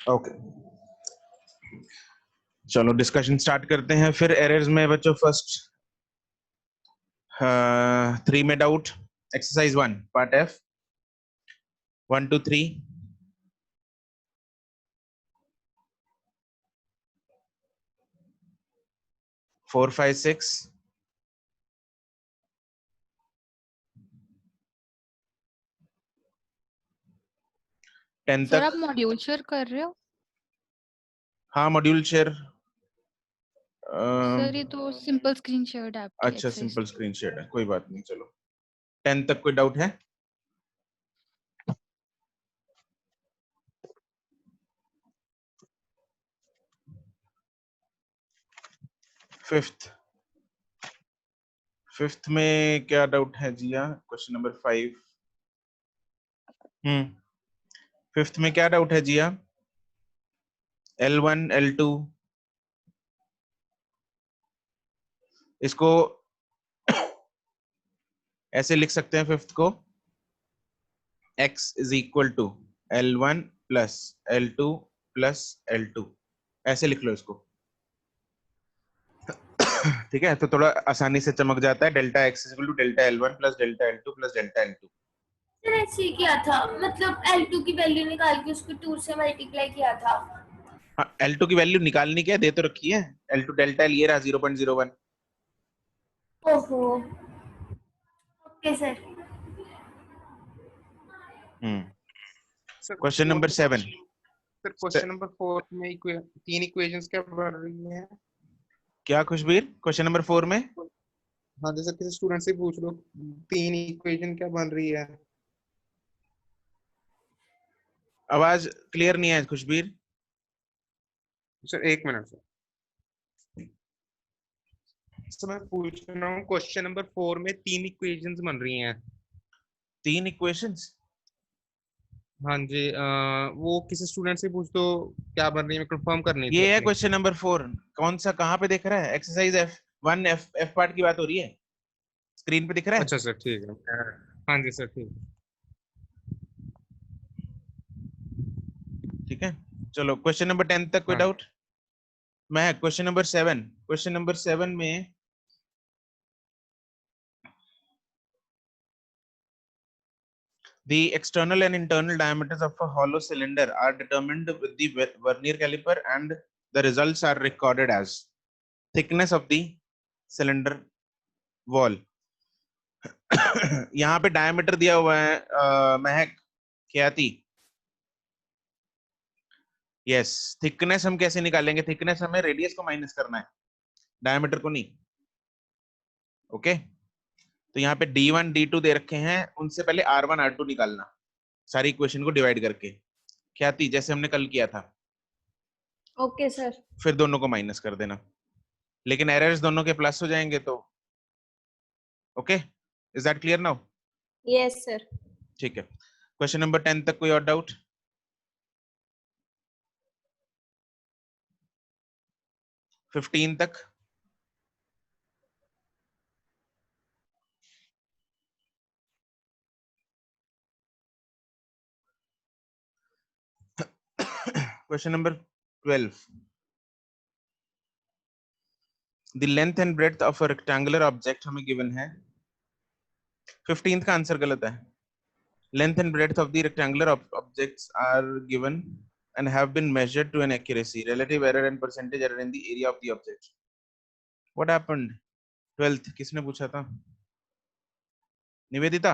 Okay, चलो discussion start करते हैं फिर। एरर्स में बच्चों फर्स्ट 3 में doubt, exercise 1 part F 1 2 3 4 5 6 10 sir तक। आप मॉड्यूल शेयर कर रहे हो? हाँ मॉड्यूल शेयर। सर ये तो सिंपल स्क्रीन शेयर्ड है आपकी अच्छा एक्सरसाइज। सिंपल स्क्रीन शेयर है, कोई बात नहीं। चलो 10 तक कोई डाउट है? फिफ्थ में क्या डाउट है जिया? Question number 5। फिफ्थ में क्या डाउट है जिया? L1 L2 इसको ऐसे लिख सकते हैं फिफ्थ को, x is equal to L1 plus L2 plus L2, ऐसे लिख लो इसको। ठीक है, तो थोड़ा आसानी से चमक जाता है। Delta x is equal to delta L1 plus delta L2 plus delta L2। Sir ऐसे ही किया था, मतलब L2 की वैल्यू निकाल के उसको 2 से मल्टीप्लाई किया था। हाँ L2 की वैल्यू निकालनी क्या है, दे तो रखी है। L2 डेल्टा लिए रहा 0.01। ओहो, okay sir. Sir question number 7। Sir question number 4 में तीन इक्वेशंस क्या बन रही हैं? क्या खुशबीर, क्वेश्चन नंबर 4 में? हाँ जैसे किसी स्टूडेंट से पूछ लो, तीन इक्वेशन क्या बन रही है? आवाज क्लियर नहीं है खुशबीर। सर एक मिनट सर। सर मैं पूछ रहा हूँ क्वेश्चन नंबर 4 में तीन इक्वेशंस बन रही हैं। 3 इक्वेशंस? हाँ जी, वो किसी स्टूडेंट से पूछ दो क्या बन रही है, कंफर्म करनी थी ये है अपनी। Question number 4। कौन सा, कहाँ पे दिख रहा है? एक्सरसाइज F1 F पार्ट की बात हो रही है, स्क्रीन पे दिख रहा है? अच्छा सर ठीक है। हाँ जी सर ठीक। ठीक है, चलो क्वेश्चन नंबर 10 तक कोई हाँ डाउट? मैं क्वेश्चन नंबर 7, क्वेश्चन नंबर 7 में the external and internal diameters of a hollow cylinder are determined with the vernier caliper and the results are recorded as thickness of the cylinder wall। यहाँ पे diameter दिया हुआ है महक, ख्याति। Yes, thickness हम कैसे निकालेंगे? थिकनेस हमें रेडियस को माइनस करना है, डायमीटर को नहीं। ओके, तो यहाँ पे D1 D2 दे रखे हैं, उनसे पहले R1 R2 निकालना, सारी इक्वेशन को डिवाइड करके, ख्याति जैसे हमने कल किया था। Okay sir. फिर दोनों को माइनस कर देना, लेकिन एरर्स दोनों के प्लस हो जाएंगे तो। Okay, is that clear now? Yes sir. ठीक है, क्वेश्चन नंबर 10 तक कोई और डाउट? फिफ्टीन तक? Question number 12, the length and breadth of a rectangular object हमें गिवन है। 15th का आंसर गलत है। Length and breadth of the rectangular objects are given and have been measured to an accuracy, relative error and percentage error in the area of the object. What happened? 12th किसने पूछा था? Nivedita,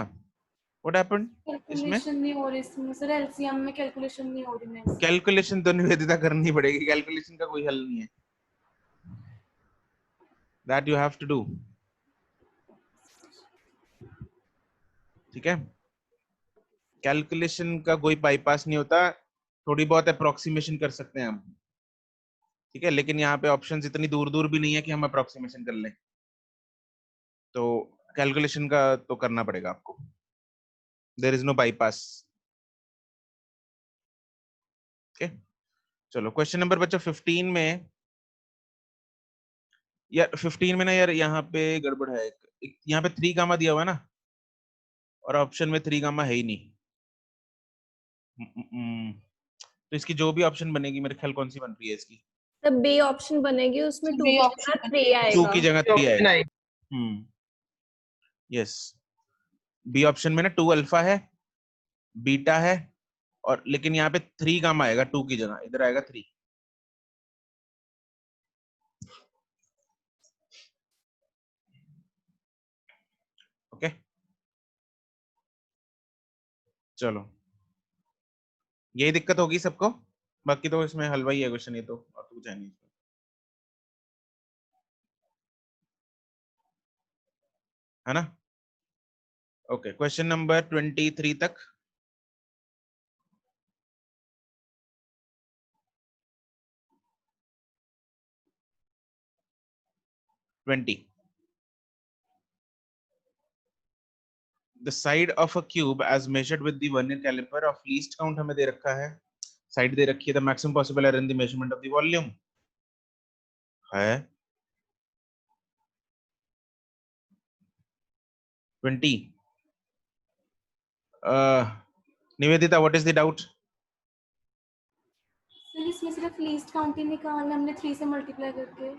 what happened? इसमें calculation नहीं हो रही इसमें sir, LCM में calculation नहीं हो रही मेरे से। कैलकुलेशन तो निवेदिता करनी पड़ेगी, कैलकुलेशन का कोई हल नहीं है। That you have to do. ठीक है, कैलकुलेशन का कोई बाईपास नहीं होता, थोड़ी बहुत अप्रोक्सीमेशन कर सकते हैं हम। ठीक है, लेकिन यहाँ पे ऑप्शंस इतनी दूर दूर भी नहीं है कि हम अप्रोक्सीमेशन कर लें, तो कैलकुलेशन का तो करना पड़ेगा आपको। There is no bypass. Okay, चलो क्वेश्चन नंबर बच्चों 15 में, यार 15 में ना यार यहाँ पे गड़बड़ है। यहाँ पे 3 गामा दिया हुआ है ना, और ऑप्शन में 3 गामा है ही नहीं। तो इसकी जो भी ऑप्शन बनेगी मेरे ख्याल कौन सी बन रही है इसकी, तब बी ऑप्शन बनेगी, उसमें 2 B की option जगह 3 2 आएगा। की जगह 3 आएगा। नहीं, यस, बी ऑप्शन में ना 2 अल्फा है, बीटा है, और लेकिन यहाँ पे 3 गामा आएगा 2 की जगह, इधर आएगा 3। ओके चलो, यही दिक्कत होगी सबको, बाकी तो इसमें हलवा ही है क्वेश्चन, ये तो और तो कुछ है नहीं। है ना? ओके, क्वेश्चन नंबर 23 तक। The side of a cube as measured with the vernier caliper of least count हमें दे रखा है, साइड दे रखी है, the maximum possible error in the measurement of the volume है 20। Nivedita, what is the doubt? Sir इसमें सिर्फ least count ही निकालना, हमने 3 से मल्टीप्लाई करके।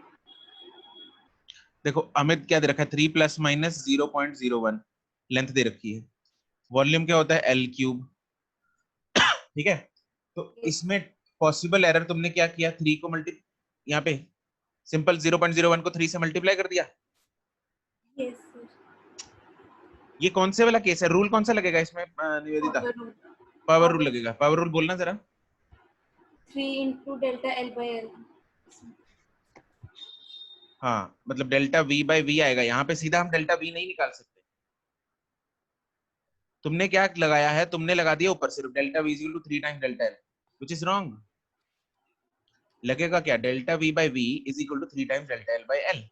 देखो अमित क्या दे रखा है, 3 प्लस माइनस 0.01 लेंथ दे रखी है, वॉल्यूम क्या होता है L क्यूब, ठीक है। तो इसमें पॉसिबल एरर तुमने क्या किया, 3 को यहाँ पे सिंपल 0.01 को 3 से मल्टीप्लाई कर दिया। Yes sir. ये कौन से वाला केस है, रूल कौन सा लगेगा इसमें निवेदिता? पावर रूल लगेगा, पावर रूल बोलना जरा। 3 into delta L by L। हाँ मतलब डेल्टा V बाई V आएगा, यहाँ पे सीधा हम डेल्टा V नहीं निकाल सकते। तुमने क्या लगाया है, तुमने लगा दिया ऊपर सिर्फ delta V equal to 3 times delta L, which is wrong. लगेगा क्या, delta V by V is equal to 3 times delta L by L।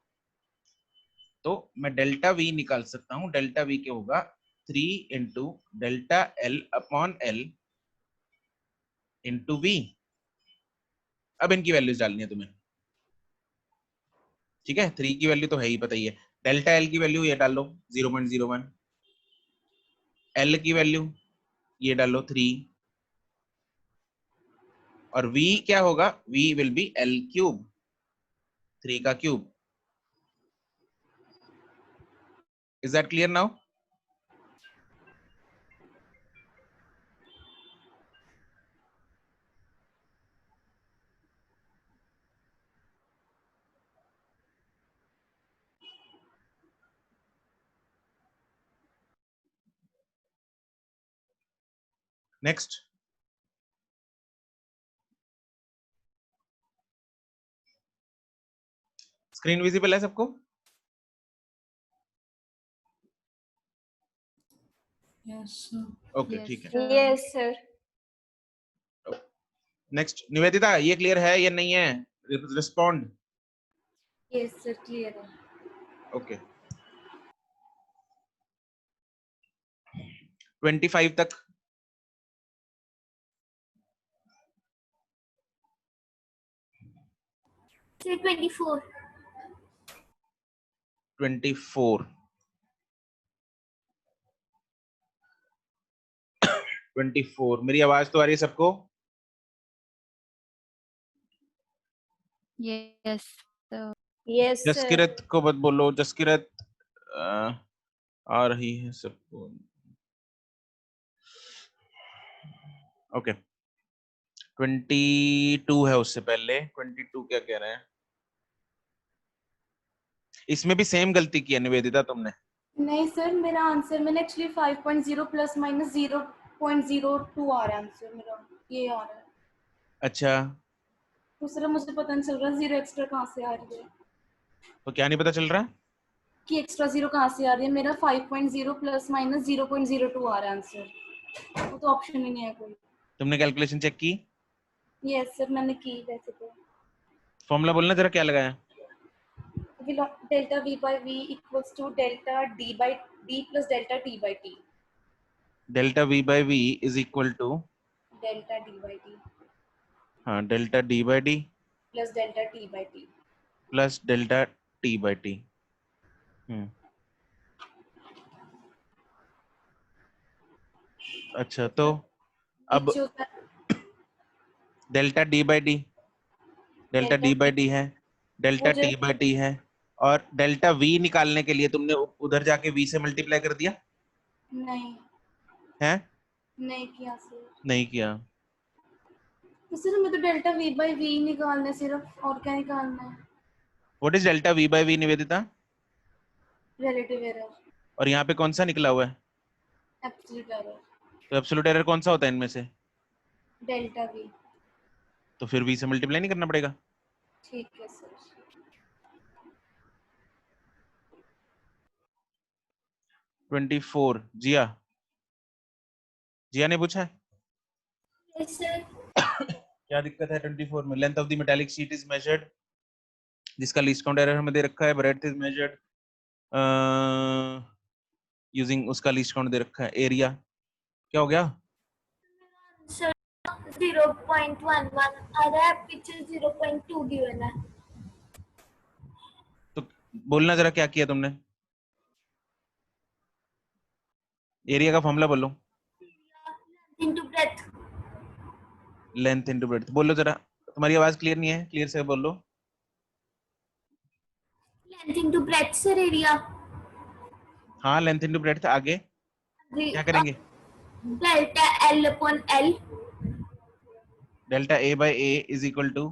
तो मैं डेल्टा V निकाल सकता हूँ, डेल्टा V क्या होगा 3 into delta L upon L into V। अब इनकी वैल्यूज डालनी है तुम्हें, ठीक है। 3 की वैल्यू तो है ही पता ही है, डेल्टा L की वैल्यू ये डाल लो 0.01, L की वैल्यू ये डालो 3, और V क्या होगा, V will be L cube, 3 का cube. Is that clear now? Next, screen visible है सबको? ओके ठीक है। Yes sir. नेक्स्ट निवेदिता, ये क्लियर है या नहीं है, रिस्पॉन्ड। यस सर क्लियर है। ओके 25 तक। सर 24। 24 24 मेरी आवाज तो आ रही है सबको? Yes. sir. Yes sir. Jaskirat को मत बोलो, जसकिरत आ रही है सबको। ओके 22 है, उससे पहले 22 क्या कह रहे हैं? इसमें भी सेम गलती की है निवेदिता तुमने। नहीं सर, मेरा आंसर मैंने एक्चुअली 5.0 प्लस माइनस 0.02 आ रहा है आंसर मेरा, ये आ रहा है। अच्छा तो सर मुझे पता नहीं चल रहा जीरो एक्स्ट्रा कहाँ से आ रही है, तो क्या नहीं पता चल रहा? कि एक्स्ट्रा जीरो कहाँ से आ रही है। मेरा 5.0 प्लस माइनस 0.02 आ रहा है आंसर, वो तो ऑप्शन ही नहीं है कोई। तुमने कैलकुलेशन चेक की? यस सर मैंने की वैसे तो। फॉर्मूला बोलना जरा, क्या लगाया? Delta V by V equals to delta D by D plus delta T by T। Delta V by V is equal to delta D by D हाँ delta D by D plus delta T by T। Plus delta T by T। अच्छा तो अब नीचे होता है delta D by D, delta D by D है, delta मुझे- T by T है, और डेल्टा वी निकालने के लिए तुमने उधर जाके वी से मल्टीप्लाई कर दिया नहीं है? नहीं किया सर। नहीं किया। तो सर हमें तो डेल्टा वी बाई वी निकालना है सिर्फ, और क्या निकालना है? What is delta V by V Nivedita? Relative error, और यहाँ पे कौन सा निकला हुआ है? एब्सोल्यूट एरर, तो एब्सोल्यूट एरर कौन सा होता है इनमें से? Delta V. तो फिर वी से मल्टीप्लाई नहीं करना पड़ेगा। ठीक है सर। 24 जिया, जिया ने पूछा है यस सर। क्या दिक्कत है 24 में? Length of the metallic sheet is measured, जिसका लीस्ट काउंट एरर हमें दे रखा है, ब्रेड्थ इज मेजर्ड यूजिंग उसका लीस्ट काउंट दे रखा है, एरिया क्या हो गया? सर 0.11 आ रहा है, पीछे 0.2 गिवन है। तो बोलना जरा क्या किया तुमने, एरिया का फॉर्मूला बोलो। Into breadth. Length into breadth बोलो जरा, तुम्हारी आवाज क्लियर नहीं है, क्लियर से बोलो। Length into breadth sir, area. हाँ लेंथ इनटू ब्रेड्थ, आगे क्या करेंगे? Delta L upon L, delta A by A is equal to,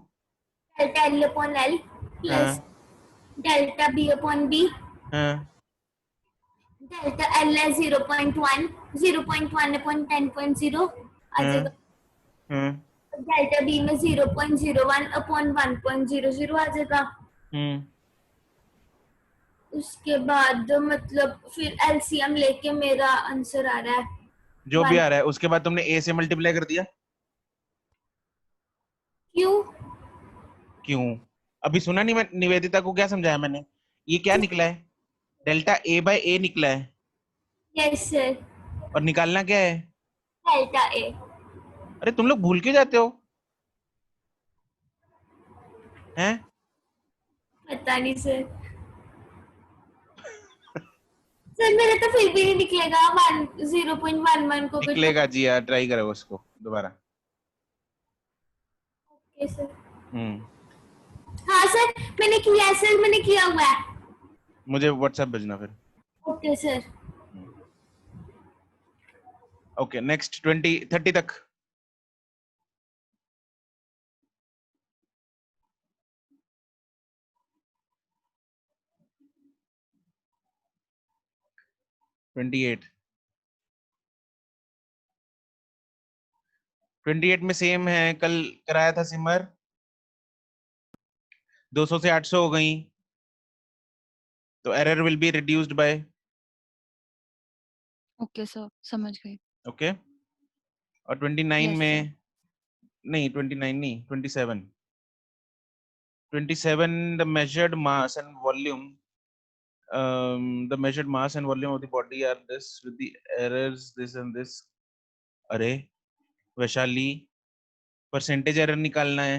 delta L upon L plus delta B upon B, हाँ डेल्टा एल है 0.1, 0.1 upon 10.0 आ जाएगा। हाँ delta B में 0.01 upon 1.00 आ जाएगा। उसके बाद मतलब फिर एलसीएम लेके मेरा आंसर आ रहा है जो भी आ रहा है, उसके बाद तुमने ए से मल्टीप्लाई कर दिया। क्यों? क्यों? अभी सुना नहीं मैं निवेदिता को क्या समझाया मैंने? ये क्या निकला है? डेल्टा ए बाय ए निकला है, यस सर, और निकालना क्या है? Delta A. अरे तुम लोग भूल क्यों जाते हो हैं? पता नहीं सर। सर मेरा तो फिर भी नहीं निकलेगा 0.11 को कुछ। निकलेगा जी यार, ट्राई करो उसको दोबारा। Okay sir. हाँ सर मैंने किया है सर, मैंने किया हुआ है। मुझे व्हाट्सएप भेजना फिर। Okay sir. ओके नेक्स्ट 30 तक। ट्वेंटी एट में सेम है, कल कराया था सिमर, 200 से 800 हो गई, तो error will be reduced by. Okay sir, समझ गई। ओके और 29 Yes, में नहीं, 29 नहीं, 27 the measured mass and volume, the measured mass and volume of the body are this with the errors this and this। अरे वैशाली, परसेंटेज एरर निकालना है,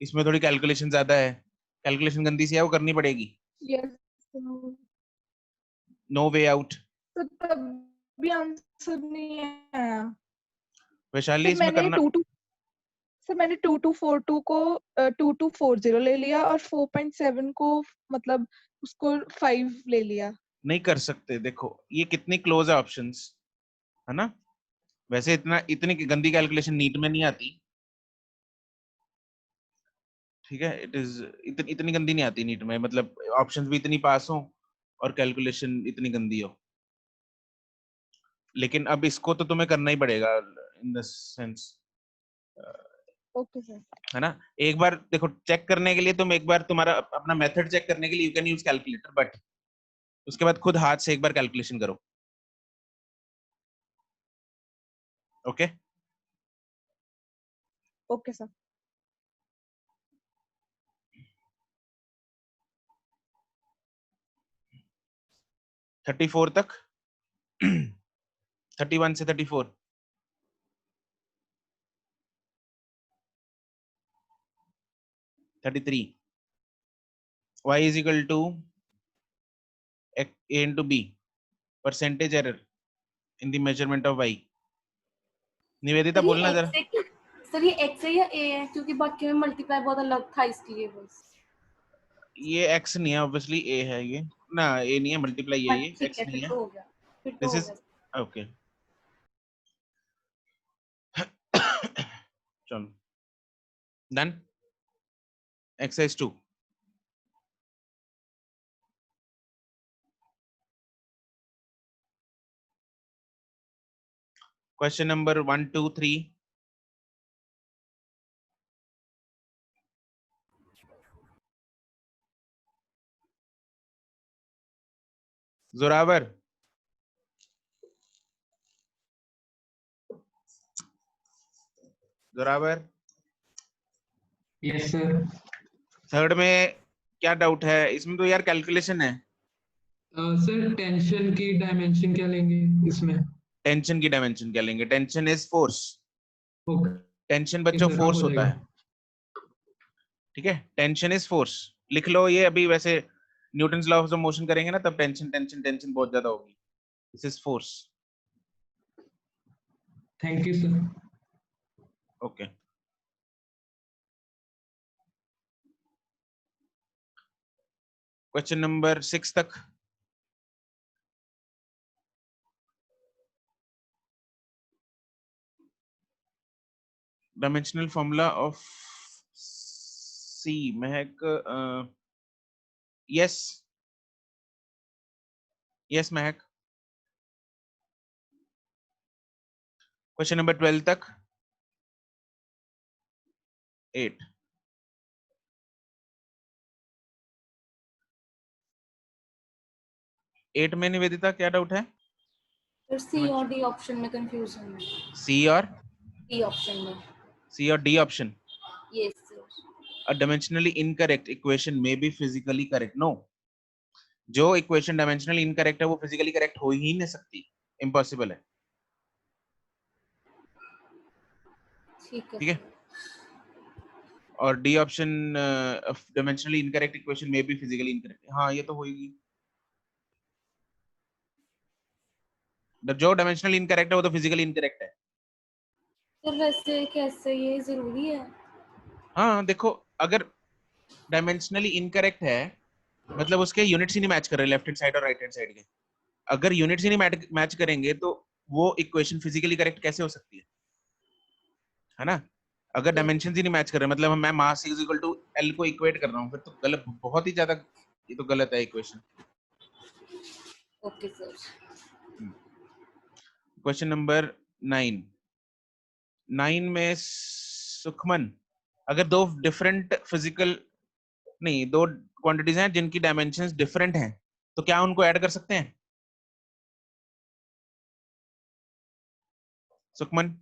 इसमें थोड़ी कैलकुलेशन ज्यादा है, कैलकुलेशन गंदी सी है, वो करनी पड़ेगी। Yes no way out. तो तब भी आंसर नहीं आया वैशाली सर। इसमें मैंने करना, 2242 को 2240 ले लिया और 4.7 को मतलब उसको 5 ले लिया। नहीं कर सकते, देखो ये कितनी क्लोज है ऑप्शंस, है ना? वैसे इतनी गंदी कैलकुलेशन नीट में नहीं आती, ठीक है? इट इज इतनी गंदी नहीं आती नीट में, मतलब ऑप्शंस भी इतनी पास हो और कैलकुलेशन इतनी गंदी हो। लेकिन अब इसको तो तुम्हें करना ही पड़ेगा in the sense, okay sir. है ना? एक बार देखो चेक करने के लिए, तुम एक बार तुम्हारा अपना मेथड चेक करने के लिए you can use calculator, but उसके बाद खुद हाथ से एक बार कैलकुलेशन करो। Okay okay sir. 34 तक 31 से 34। y is equal to a into b, percentage error in the measurement of y। Nivedita बोलना जरा। सर ये x है या a है, क्योंकि बाकी में मल्टीप्लाई बहुत अलग था इसलिए बस। ये x नहीं है, ऑब्वियसली a है ये ना, a नहीं है, मल्टीप्लाई है ये, ठीक x है, नहीं फिर है। तो हो गया, फिर तो दिस हो इज गया। ओके। चलो done. Exercise 2। Question number 1 2 3। Zorawar, Zorawar, yes sir. Third में क्या डाउट है? इसमें तो यार कैलकुलेशन है। सर टेंशन की डायमेंशन क्या लेंगे इसमें? टेंशन की डायमेंशन क्या लेंगे? Tension is force. Okay tension बच्चों सर, अब फोर्स हो होता जाएगा। है, ठीक है? टेंशन इज फोर्स, लिख लो ये अभी। वैसे Newton's law of the motion करेंगे ना, तब टेंशन टेंशन टेंशन बहुत ज्यादा होगी। This is force. Thank you sir. Okay, question number 6 तक। Dimensional formula of C. Mahak, yes yes Mahak. Question number 12 तक, 8। एट में निवेदिता क्या डाउट है? सर सी और डी ऑप्शन में कंफ्यूजन है। सी और डी ऑप्शन में। सी और D option. Yes sir. A dimensionally incorrect equation may be physically correct. No, जो इक्वेशन डायमेंशनली इनकरेक्ट है वो फिजिकली करेक्ट हो ही नहीं सकती, इम्पॉसिबल है। ठीक है ठीक है। सर। और D option, dimensionally incorrect equation में भी फिजिकली इनकरेक्ट, हाँ ये तो होगी। जो डायमेंशनली इनकरेक्ट है वो तो फिजिकली इनकरेक्ट है। सर वैसे कैसे ये जरूरी है? हाँ देखो, अगर डायमेंशनली इनकरेक्ट है मतलब उसके यूनिट्स ही नहीं मैच कर रहे, लेफ्ट हैंड साइड और राइट हैंड साइड के। अगर यूनिट्स ही नहीं मैच करेंगे तो वो इक्वेशन फिजिकली करेक्ट कैसे हो सकती है ना? अगर डायमेंशन ही नहीं मैच कर रहे, मतलब मैं mass is equal to L को इक्वेट कर रहा हूँ, फिर तो गलत, बहुत ही ज्यादा ये तो गलत है equation. Okay sir. Question number 9। 9 में सुखमन, अगर दो डिफरेंट फिजिकल नहीं, दो क्वांटिटीज हैं जिनकी डायमेंशंस डिफरेंट हैं, तो क्या उनको ऐड कर सकते हैं? सुखमन,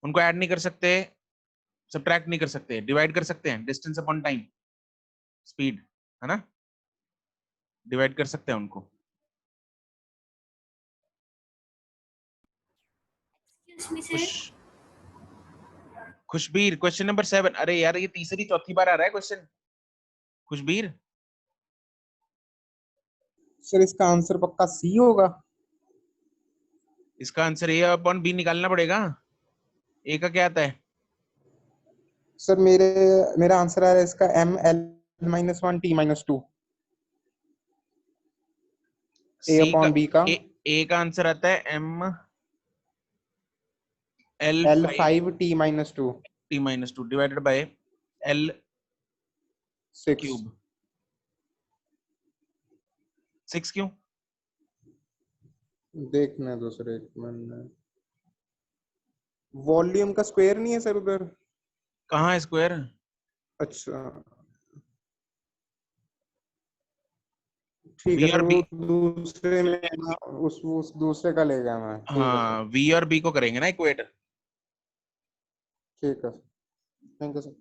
उनको ऐड नहीं कर सकते, सब्ट्रैक्ट नहीं कर सकते, डिवाइड कर सकते हैं। डिस्टेंस अपॉन टाइम, स्पीड, है ना? डिवाइड कर सकते हैं उनको। Khushbir, question number 7। अरे यार ये तीसरी चौथी बार आ रहा है क्वेश्चन। खुशबीर, सर इसका आंसर पक्का सी होगा। इसका आंसर ए अपॉन बी निकालना पड़ेगा। ए का क्या आता है? सर मेरा आंसर आ रहा है इसका m(l-1 t-2). ए सी का, अपॉन बी का ए का आंसर आता है m l5 t-2 t-2 divided by l 6। Cube. 6 क्यों? देखना दूसरे एक मिनट, वॉल्यूम का स्क्वायर नहीं है सर उधर। कहाँ है स्क्वायर? अच्छा ठीक वी है सर, और वो बी, दूसरे में उस दूसरे का ले गया मैं। ठीक है सर, हाँ वी और बी को करेंगे ना इक्वेट। ठीक है, थैंक यू सर।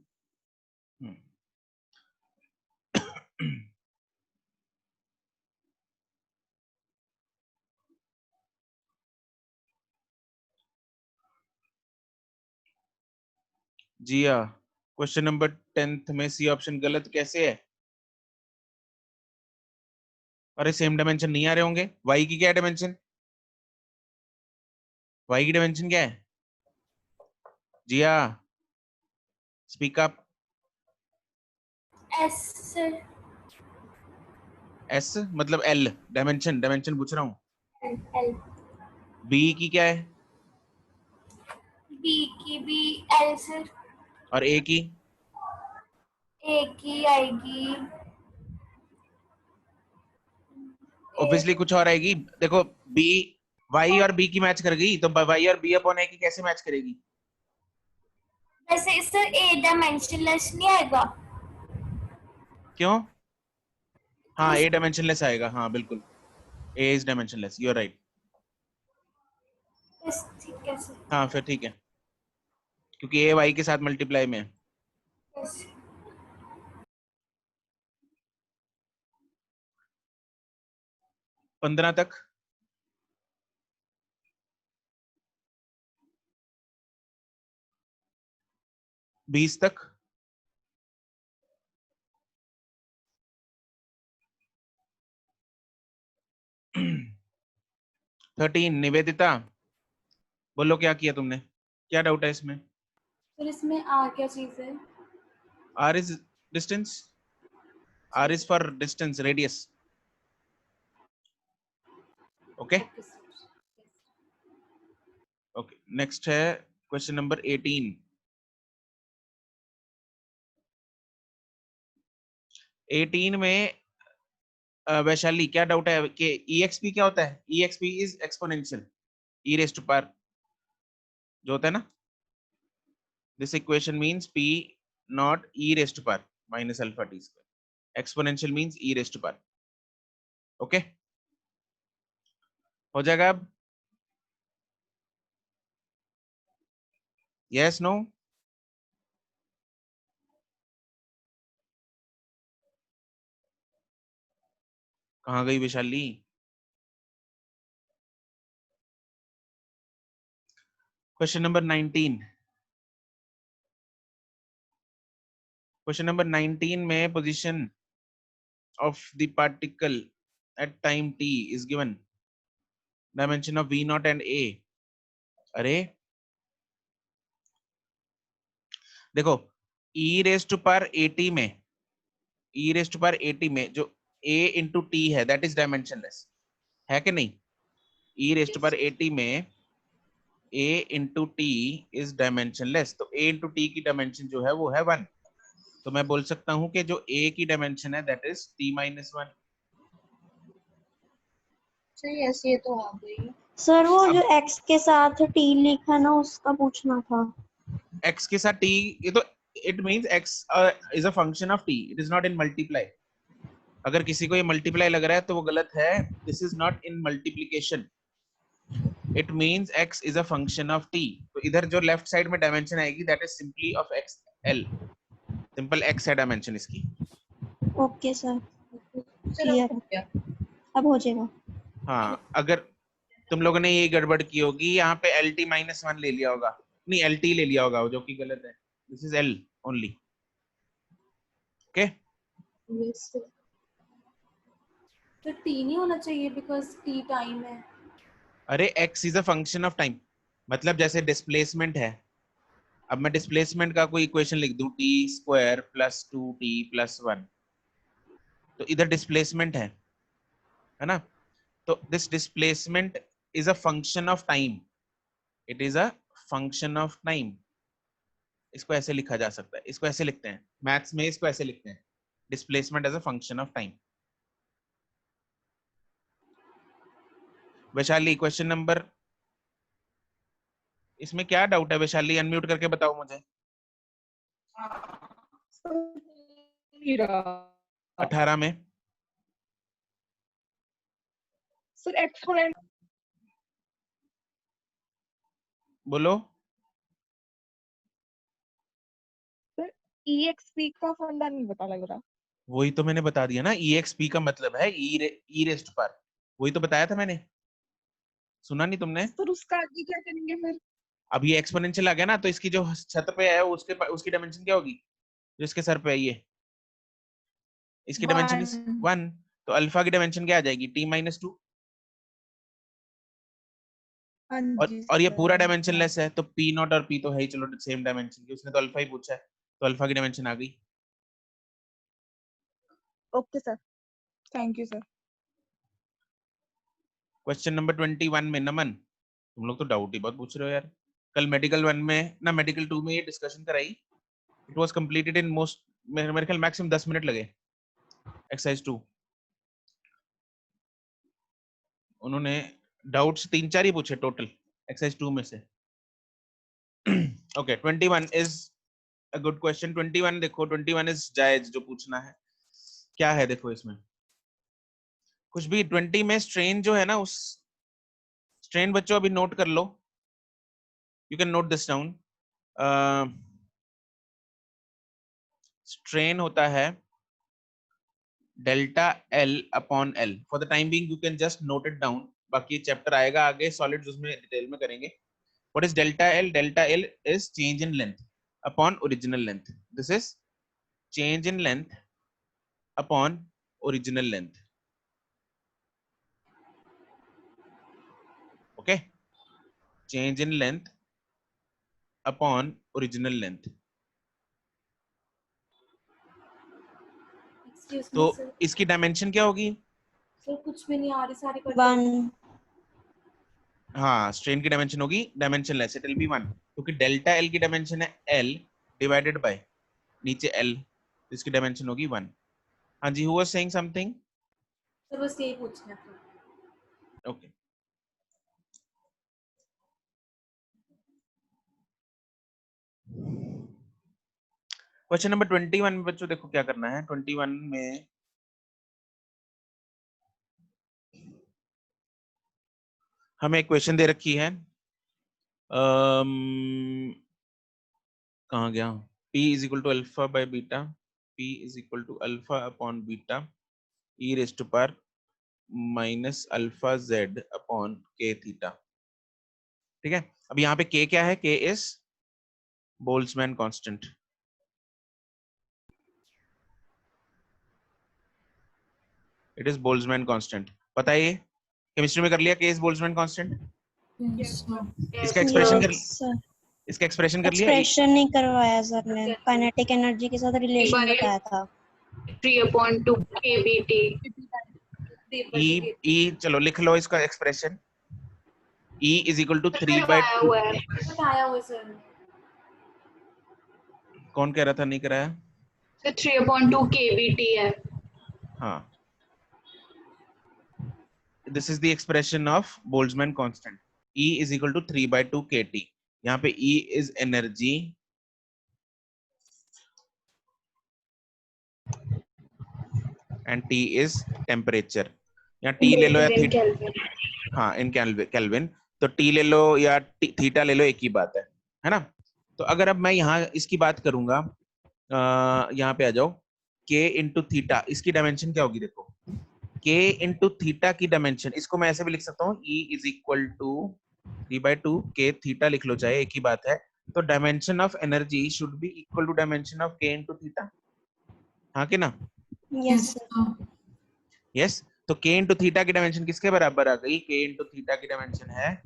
जी हाँ, क्वेश्चन नंबर 10 में सी ऑप्शन गलत कैसे है? अरे सेम डायमेंशन नहीं आ रहे होंगे। वाई की क्या डायमेंशन? वाई की डायमेंशन क्या है? Jiya speak up. Yes sir. S मतलब एल, डायमेंशन डायमेंशन पूछ रहा हूँ। एल। बी की क्या है? बी की भी एल सर। और ए की? ए की आएगी ऑब्वियसली कुछ और आएगी। देखो बी वाई और बी की मैच कर गई, तो वाई और बी अपॉन ए की कैसे मैच करेगी? वैसे सर ए डायमेंशनलेस नहीं आएगा। क्यों? हाँ ए डायमेंशनलेस आएगा, हाँ बिल्कुल, A is dimensionless, you are right. बस ठीक है सर। हाँ फिर ठीक है, क्योंकि ए वाई के साथ मल्टीप्लाई में है। बस 15 तक। बीस तक। 13 निवेदिता बोलो क्या किया तुमने, क्या डाउट है इसमें? फिर इसमें आ क्या चीज है? R is distance, R is for distance, radius. Okay okay sir. Okay, next है क्वेश्चन नंबर 18। 18 में वैशाली क्या डाउट है कि EXP क्या होता है? EXP is exponential, E raise to power जो होता है ना, this equation means P not E raise to power minus alpha T square, exponential means E raise to power. Okay हो जाएगा अब? Yes no? कहाँ गई Vaishali? Question number 19। Question number 19 में position of the particle at time t is given, dimension of v naught and a। अरे देखो e raised to power 80 में, e raised to power 80 में जो a into t है that is dimensionless है कि नहीं? e raised to power 80 में a into t is dimensionless, तो a into t की डायमेंशन जो है वो है 1, तो मैं बोल सकता हूं कि जो a की डायमेंशन है that is t minus 1। Sir yes ये तो आ गई। सर वो जो x के साथ t लिखा ना उसका पूछना था। x के साथ t, ये तो it means x is a function of t, it is not in multiply। अगर किसी को ये मल्टीप्लाई लग रहा है तो वो गलत है, this is not in multiplication, it means x is a function of t। तो इधर जो लेफ्ट साइड में डायमेंशन आएगी that is simply of x l, simple x है डायमेंशन इसकी। ओके सर, क्लियर है, अब हो जाएगा। हाँ अगर तुम लोगों ने ये गड़बड़ की होगी, यहाँ पे lt माइनस 1 ले लिया होगा, नहीं lt ले लिया होगा, जो कि गलत है, this is l only. Okay yes sir. तो टी नहीं होना चाहिए बिकॉज टी टाइम है। अरे x is a function of time, मतलब जैसे डिस्प्लेसमेंट है, अब मैं डिस्प्लेसमेंट का कोई इक्वेशन लिख दूं t square plus 2t plus 1, तो इधर डिस्प्लेसमेंट है ना, तो this displacement is a function of time, it is a function of time. इसको ऐसे लिखा जा सकता है, इसको ऐसे लिखते हैं मैथ्स में, इसको ऐसे लिखते हैं displacement as a function of time. Vaishali question number, इसमें क्या डाउट है वैशाली, अनम्यूट करके बताओ मुझे। 18 में सर एक्सपोनेंट बोलो। सर EXP का फंडा नहीं पता लग रहा। वही तो मैंने बता दिया ना, EXP का मतलब है ई रेस्ट पर, वही तो बताया था मैंने, सुना नहीं तुमने? सर उसका आगे क्या करेंगे फिर? अब ये एक्सपोनेंशियल आ गया ना, तो इसकी जो छत पे है उसकी डायमेंशन क्या होगी, जो इसके सर पे है ये, इसकी डायमेंशन इज 1, तो अल्फा की डायमेंशन क्या आ जाएगी t माइनस 2। हाँ और जी और ये पूरा सर। डायमेंशनलेस है, तो पी नॉट और पी तो है ही, चलो सेम डायमेंशन की, उसने तो अल्फा ही पूछा है, तो अल्फा की डायमेंशन आ गई। Okay sir, thank you sir. Question number 21 में नमन, तुम लोग तो डाउट ही बहुत पूछ रहे हो यार। कल मेडिकल 1 में ना मेडिकल 2 में ये डिस्कशन कराई, it was completed in most, मेरे ख्याल मैक्सिमम 10 मिनट लगे। एक्सरसाइज 2 उन्होंने डाउट्स 3-4 ही पूछे टोटल एक्सरसाइज 2 में से। Okay 21 is a good question. 21 देखो, 21 इज जायज जो पूछना है। क्या है देखो इसमें कुछ भी 20 में स्ट्रेन जो है ना, उस स्ट्रेन बच्चों अभी नोट कर लो, you can note this down. Strain होता है delta L upon L. For the time being you can just note it down, बाकी चैप्टर आएगा आगे सॉलिड्स, उसमें डिटेल में करेंगे। What is delta L? Delta L is change in length upon original length. This is change in length upon original length. Okay, change in length upon original length. Excuse me तो sir, इसकी dimension क्या होगी? Sir कुछ भी नहीं आ रही, सारी cut 1 हाँ, स्ट्रेन की डायमेंशन होगी डायमेंशनलेस, इट विल बी 1, क्योंकि डेल्टा एल की डायमेंशन है एल डिवाइडेड बाय नीचे एल, इसकी डायमेंशन होगी 1। हाँ जी, who was saying something? Sir बस यही पूछना था। ओके, क्वेश्चन नंबर 21 में बच्चों देखो क्या करना है। 21 में हमें एक क्वेश्चन दे रखी है, कहाँ गया? P is equal to alpha by beta, P is equal to alpha upon beta e raised to power minus alpha z upon k theta। ठीक है, अब यहाँ पे k क्या है? k is Boltzmann constant. It is Boltzmann constant, पता है ये केमिस्ट्री में कर लिया, k is बोल्ट्जमैन कांस्टेंट। इसका एक्सप्रेशन कर, सर इसका एक्सप्रेशन कर लिया। एक्सप्रेशन नहीं करवाया सर ने, काइनेटिक एनर्जी के साथ रिलेशन बताया था। 3/2 kBT। E चलो लिख लो इसका expression, E is equal to 3/2। आया हुआ है सर। कौन कह रहा था नहीं कराया? सर 3/2 kBT है। हाँ, this is the expression of Boltzmann constant, E is equal to 3/2 kT। यहाँ पे E is energy and T is temperature। यहाँ T ले लो या थीटा, हाँ इन केल्विन, तो T ले लो या थीटा ले लो, एक ही बात है ना। तो अगर अब मैं यहाँ इसकी बात करूंगा, यहाँ पे आ जाओ, K इंटू थीटा, इसकी डायमेंशन क्या होगी देखो, K इंटू थीटा की डायमेंशन, इसको मैं ऐसे भी लिख सकता हूँ, E is equal to 3/2 K theta लिख लो, चाहे एक ही बात है। तो dimension of energy should be equal to dimension of K into theta, हाँ कि ना? Yes sir. यस, तो K इंटू थीटा की डायमेंशन किसके बराबर आ गई? K इंटू थीटा की डायमेंशन है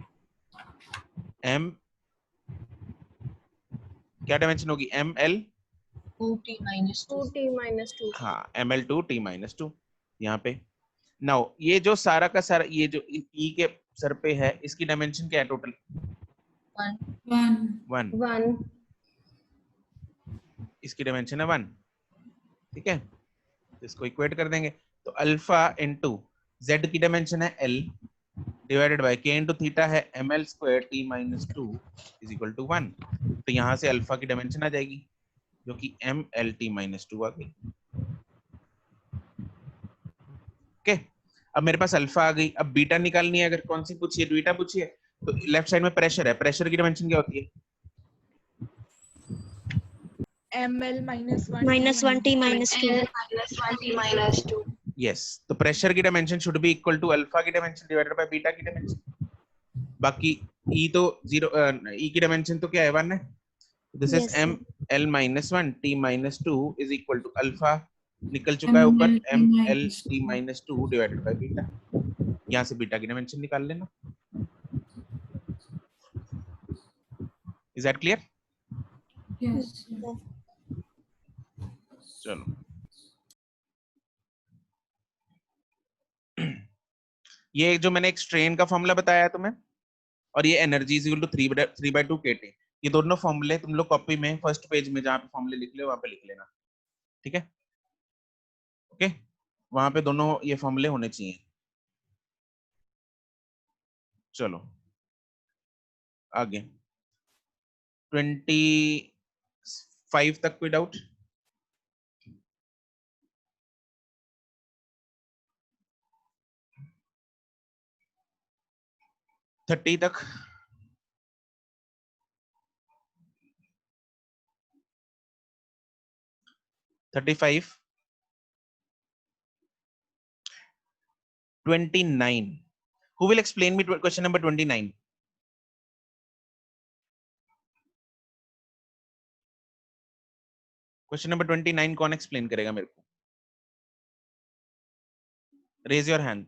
M, क्या डायमेंशन होगी? ML 2T-2। हाँ, ML2T-2 यहाँ पे। नाउ ये जो सारा का सारा, ये जो E के सर पे है, इसकी डायमेंशन क्या है टोटल? 1। इसकी डायमेंशन है 1, ठीक है, इसको इक्वेट कर देंगे, तो अल्फा इंटू Z की डायमेंशन है L divided by K into theta है ML² T-2 is equal to 1। तो यहाँ से अल्फा की डायमेंशन आ जाएगी जो कि ML_T-2 आ गई। ओके, अब मेरे पास अल्फा आ गई, अब बीटा निकालनी है, अगर कौन सी पूछिए, बीटा पूछिए, तो लेफ्ट साइड में प्रेशर है, प्रेशर की डायमेंशन क्या होती है? ml -1 T -2। यस, तो प्रेशर की dimension should be equal to alpha की डायमेंशन डिवाइडेड बाय बीटा की डायमेंशन। बाकी E तो 0, E की डायमेंशन तो क्या है? 1 है। This is ML-1 T-2 is equal to alpha निकल चुका है ऊपर, ML T-2 divided by beta. यहाँ से बीटा की डायमेंशन निकाल लेना। Is that clear? Yes. चलो ये जो मैंने एक स्ट्रेन का फॉर्मूला बताया तुम्हें, और ये energy is equal to 3/2 kT, ये दोनों फॉर्मूले तुम लोग कॉपी में फर्स्ट पेज में जहाँ पे फॉर्मूले लिख ले वहां पे लिख लेना, ठीक है? ओके, वहां पे दोनों ये फॉर्मूले होने चाहिए। चलो आगे 25 तक कोई डाउट? थर्टी तक? Thirty five? 29? Who will explain me question number 29? Question number 29 कौन एक्सप्लेन करेगा मेरे को? Raise your hand.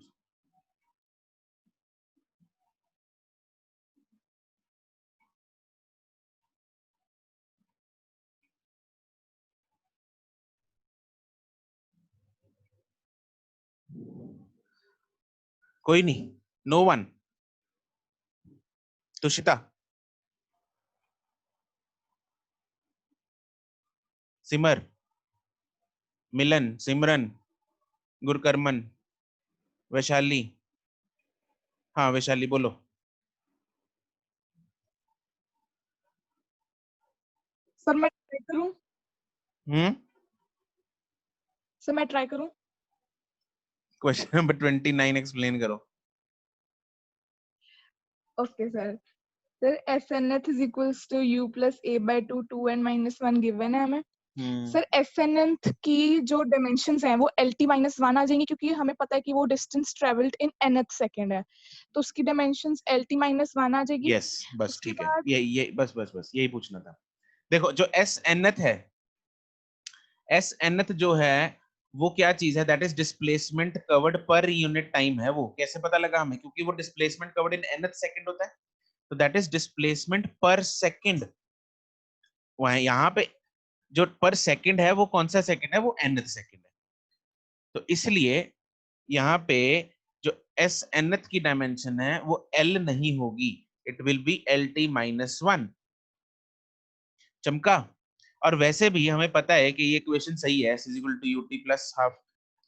कोई नहीं? No one? तुषिता, सिमर, मिलन, सिमरन, गुरकर्मन, वैशाली, हाँ वैशाली बोलो। सर मैं ट्राई करूं? सर मैं ट्राई करूं? क्वेश्चन नंबर 29 एक्सप्लेन करो। Okay sir. Sir SNF is equals to U plus A by 2 2n minus 1 given है हमें। सर SNF की जो डायमेंशंस हैं वो LT minus 1 आ जाएंगी, क्योंकि हमें पता है कि वो distance travelled in nth second है, तो उसकी डायमेंशंस LT minus 1 आ जाएगी। यस बस उसके ठीक है, बाद ये बस यही पूछना था। देखो जो एस nth है, एस nth जो है वो क्या चीज है? That is displacement covered per unit time है। वो कैसे पता लगा हमें? क्योंकि वो displacement covered in nth second होता है, तो दैट इज डिस्प्लेसमेंट पर सेकंड। वहां यहाँ पे जो पर सेकंड है वो कौन सा सेकंड है? वो nth सेकंड है। तो इसलिए यहाँ पे जो एस nth की डायमेंशन है वो L नहीं होगी, it will B LT minus 1। चमका? और वैसे भी हमें पता है कि ये इक्वेशन सही है, s is equal to ut plus half,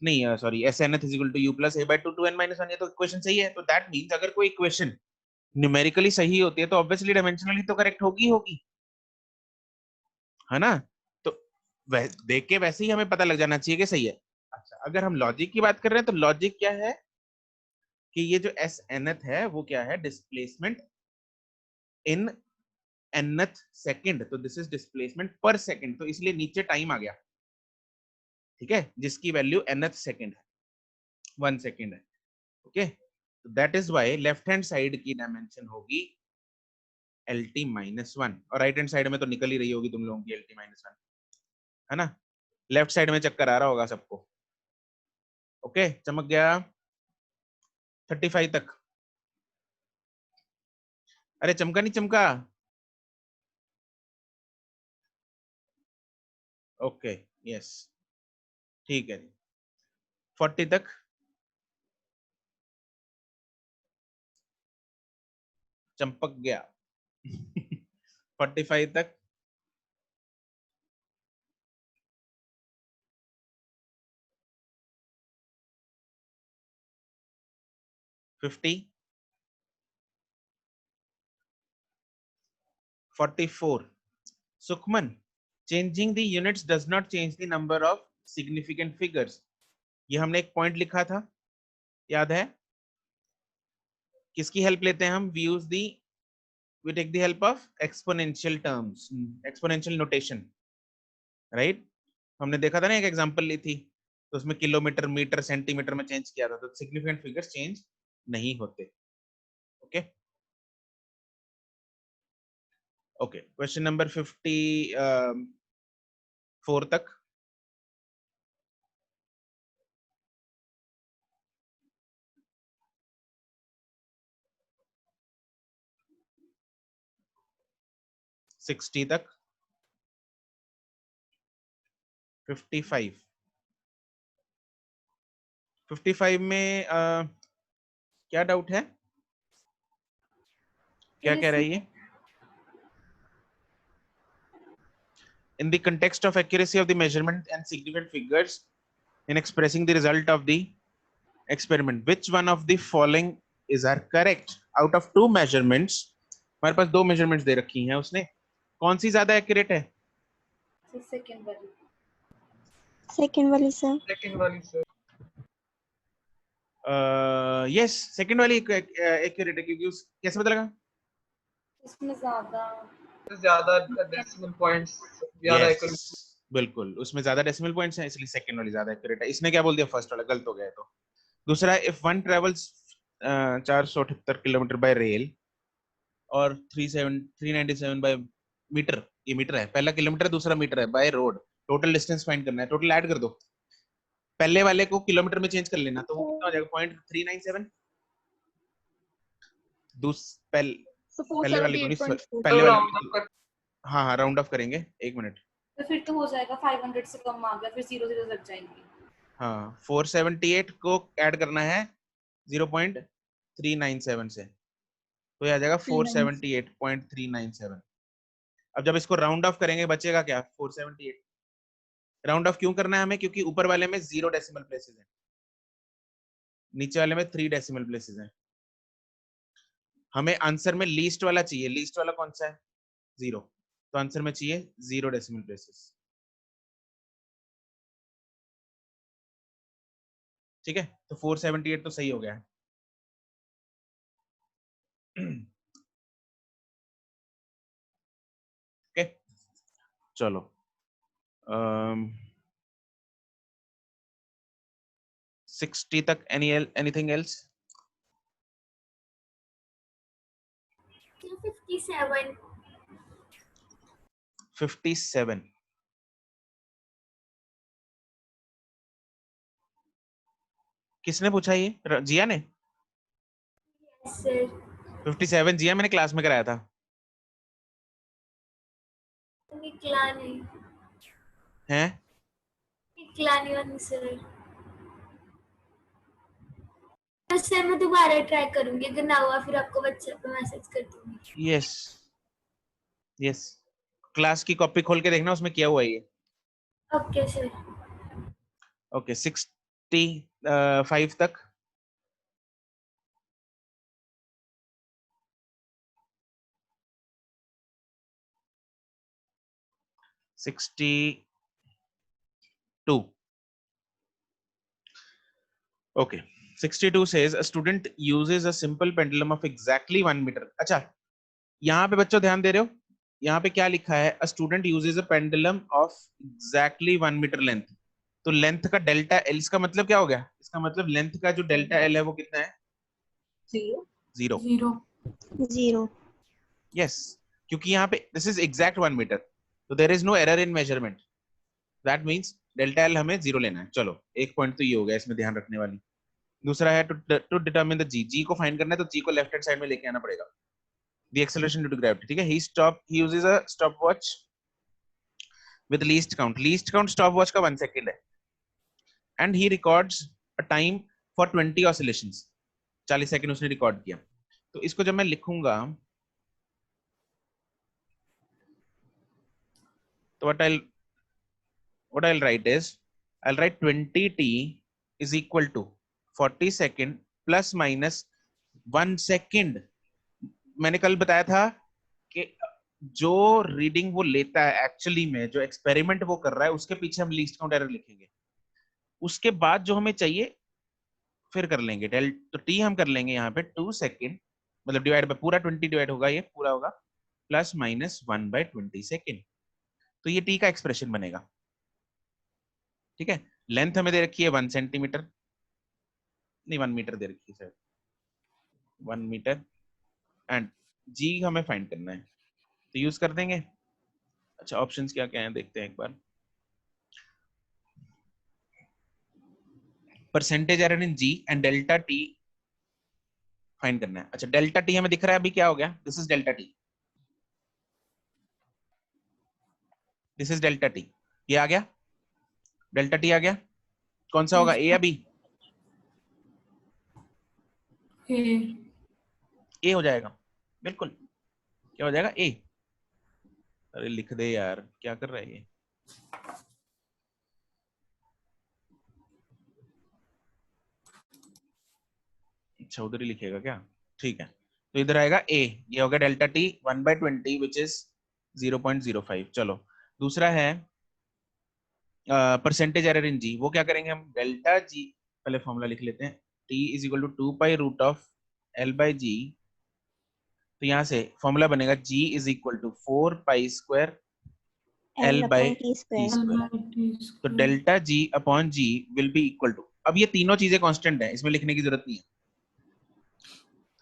नहीं sorry, s nth is equal to u plus a by 2 2n minus 1, ये तो इक्वेशन सही है। तो दैट मींस अगर कोई इक्वेशन न्यूमेरिकली सही होती है तो ऑब्वियसली डायमेंशनली तो करेक्ट होगी, है ना? तो देख के वैसे ही हमें पता लग जाना चाहिए कि सही है। अच्छा, अगर हम लॉजिक की बात कर रहे हैं तो लॉजिक क्या है कि ये जो s nth है वो क्या है? डिस्प्लेसमेंट इन nth सेकंड, तो दिस इज डिस्प्लेसमेंट पर सेकंड, तो इसलिए नीचे टाइम आ गया, ठीक है, जिसकी वैल्यू nth सेकंड है, 1 सेकंड है। ओके, तो that is why left hand side की डायमेंशन होगी LT minus 1, और राइट हैंड साइड में तो निकल ही रही होगी तुम लोगों की LT minus 1, है ना? लेफ्ट साइड में चक्कर आ रहा होगा सबको। ओके, चमक गया 35 तक? अरे चमका नहीं चमका? ओके यस ठीक है। 40 तक? चमक गया 45 तक? Fifty? 44? Sukhman, changing the units does not change the number of significant figures, ये हमने एक पॉइंट लिखा था, याद है? किसकी हेल्प लेते हैं हम? we take the help of exponential terms, exponential notation, right? हमने देखा था ना, एक एग्जांपल ली थी, तो उसमें किलोमीटर, मीटर, सेंटीमीटर में चेंज किया था, तो सिग्निफिकेंट फिगर्स चेंज नहीं होते। ओके ओके, क्वेश्चन नंबर 54 तक? 60 तक 55 में क्या डाउट है, क्या कह रहा है ये? In the context of accuracy of the measurement and significant figures in expressing the result of the experiment, which one of the following is are correct? Out of two measurements, हमारे पास दो measurements दे रखी हैं, उसने कौन सी ज्यादा accurate है? Second वाली। Second वाली सर। सेकंड वाली सर। यस, सेकंड वाली accurate है, क्योंकि उस कैसे पता लगा? इसमें ज्यादा डेसिमल पॉइंट्स ज्यादा Yes, accurate। बिल्कुल, उसमें ज्यादा डेसिमल पॉइंट्स हैं, इसलिए सेकंड वाली ज्यादा एक्यूरेट है। इसने क्या बोल दिया, फर्स्ट वाला गलत हो गया है। तो दूसरा, if one travels 478 kilometre bye rail और 397 बाय मीटर, ये मीटर है, पहला किलोमीटर, दूसरा मीटर है, by road, total distance find करना है। टोटल ऐड कर दो, पहले वाले को किलोमीटर में चेंज कर लेना, तो वो कितना हो जाएगा? 0.397। पहले वाले को नहीं, पहले वाले को, हाँ राउंड ऑफ करेंगे, एक मिनट। तो फिर तो हो जाएगा 500 से कम आ गया, फिर 0 0 लग जाएंगे। हाँ, 478 को ऐड करना है 0.397 से, तो ये आ जाएगा 478.397। अब जब इसको राउंड ऑफ करेंगे बचेगा क्या? 478। राउंड ऑफ क्यों करना है हमें? क्योंकि ऊपर वाले में 0 डेसिमल प्लेसेस हैं, नीचे वाले में 3 डेसिमल प्लेसेस हैं। हमें आंसर में लीस्ट वाला चाहिए। लीस्ट वाला कौन सा है? 0। तो आंसर में चाहिए 0 डेसिमल प्लेसेस। ठीक है, तो 478 तो सही हो गया है। ओके, चलो 60 तक एनीथिंग एल्स? 57। किसने पूछा ये? जिया ने? सर 57 जिया मैंने क्लास में कराया था। निकला नहीं, हैं? निकला नहीं वाली सर। तो सर मैं दोबारा ट्राई करूंगी, अगर ना हुआ फिर आपको व्हाट्सएप पे मैसेज कर दूंगी। यस यस, क्लास की कॉपी खोल के देखना, उसमें किया हुआ है ये। Okay sir. ओके, 65 तक? Okay, 62 says a student uses a simple pendulum of exactly 1 meter. अच्छा, यहाँ पे बच्चों ध्यान दे रहे हो? यहाँ पे क्या लिखा है? A student uses a pendulum of exactly 1 meter length. तो लेंथ का डेल्टा एल, इसका मतलब क्या हो गया? इसका मतलब लेंथ का जो डेल्टा एल है वो कितना है? 0। यस, क्योंकि यहाँ पे दिस इज एग्जैक्ट 1 मीटर, तो there is no error in measurement, that means delta L हमें 0 लेना है। चलो, एक पॉइंट तो ये हो गया इसमें ध्यान रखने वाली। दूसरा है टू डिटरमिन द जी को फाइंड करना है, तो जी को लेफ्ट हैंड साइड में लेके आना पड़ेगा। The acceleration due to gravity, ठीक है। He uses a stopwatch with least count stopwatch का 1 सेकंड है, and he records a time for 20 oscillations, 40 second उसने रिकॉर्ड किया। तो इसको जब मैं लिखूंगा तो what I'll write is, I'll write 20t is equal to 40 second plus minus 1 second। मैंने कल बताया था कि जो रीडिंग वो लेता है एक्चुअली में, जो एक्सपेरिमेंट वो कर रहा है, उसके पीछे हम लीस्ट काउंट एरर लिखेंगे। उसके बाद जो हमें चाहिए फिर कर लेंगे डेल, तो टी हम कर लेंगे यहाँ पे 2 सेकेंड, मतलब डिवाइड बाय पूरा 20 डिवाइड होगा, ये पूरा होगा प्लस माइनस 1 बाय 20 सेकेंड, तो ये टी का एक्सप्रेशन बनेगा। ठीक है, लेंथ हमें दे रखी है 1 सेंटीमीटर, नहीं 1 मीटर दे रखी है सर, 1 मीटर, एंड जी हमें फाइंड करना है, तो यूज कर देंगे। अच्छा, ऑप्शंस क्या क्या हैं देखते हैं एक बार। Percentage error in G and delta T find करना है। अच्छा, डेल्टा टी हमें दिख रहा है अभी, क्या हो गया? This is delta T, this is delta T. ये आ गया, डेल्टा टी आ गया। कौन सा होगा, ए या बी? ए हो जाएगा, बिल्कुल। क्या हो जाएगा, ए। अरे लिख दे यार, क्या कर रहा है ये। अच्छा उधर ही लिखेगा क्या, ठीक है। तो इधर आएगा ए, ये हो गया डेल्टा टी 1/20 विच इज 0.05। चलो दूसरा है परसेंटेज एरर इन जी। वो क्या करेंगे हम, डेल्टा जी, पहले फॉर्मूला लिख लेते हैं, T is equal to 2π√L/G। तो यहाँ से फॉर्मूला बनेगा जी इज इक्वल टू 4π² L/T²। तो delta G upon G will be equal to, अब ये तीनों चीजें कांस्टेंट है, इसमें लिखने की जरूरत नहीं है।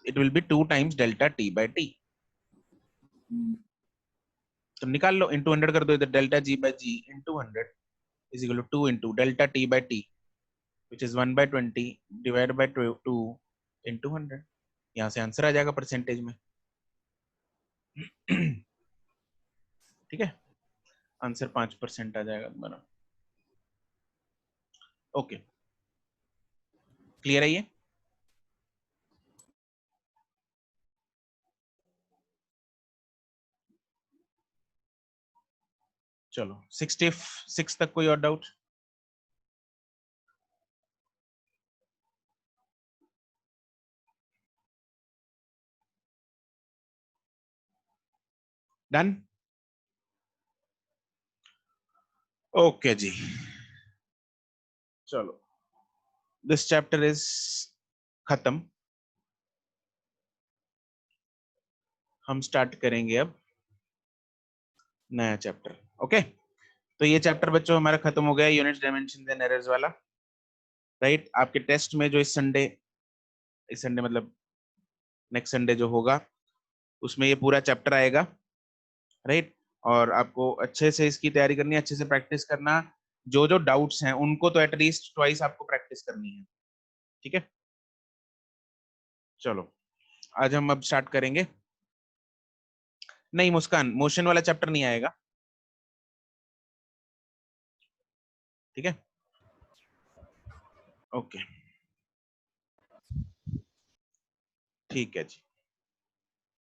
It will be 2 times delta T/T। तो निकाल लो, इंटू 100 कर दो इधर, delta G/G into 100 is equal to 2 into delta T/T which is 1/20 divide by 2 into 100। यहाँ से आंसर आ जाएगा परसेंटेज में। ठीक है, आंसर 5% आ जाएगा तुम्हारा। ओके, क्लियर है ये? चलो 66 तक कोई और डाउट? डन। ओके जी, चलो दिस चैप्टर इज खत्म। हम स्टार्ट करेंगे अब नया चैप्टर। ओके, तो ये चैप्टर बच्चों हमारा खत्म हो गया, यूनिट डायमेंशन एंड एरर्स वाला। राइट, आपके टेस्ट में जो इस संडे मतलब नेक्स्ट संडे जो होगा, उसमें ये पूरा चैप्टर आएगा। राइट, और आपको अच्छे से इसकी तैयारी करनी है, अच्छे से प्रैक्टिस करना। जो जो डाउट्स हैं उनको तो एटलीस्ट ट्वाइस आपको प्रैक्टिस करनी है। ठीक है, चलो आज हम अब स्टार्ट करेंगे। नहीं मुस्कान, मोशन वाला चैप्टर नहीं आएगा। ठीक है, ओके, ठीक है जी।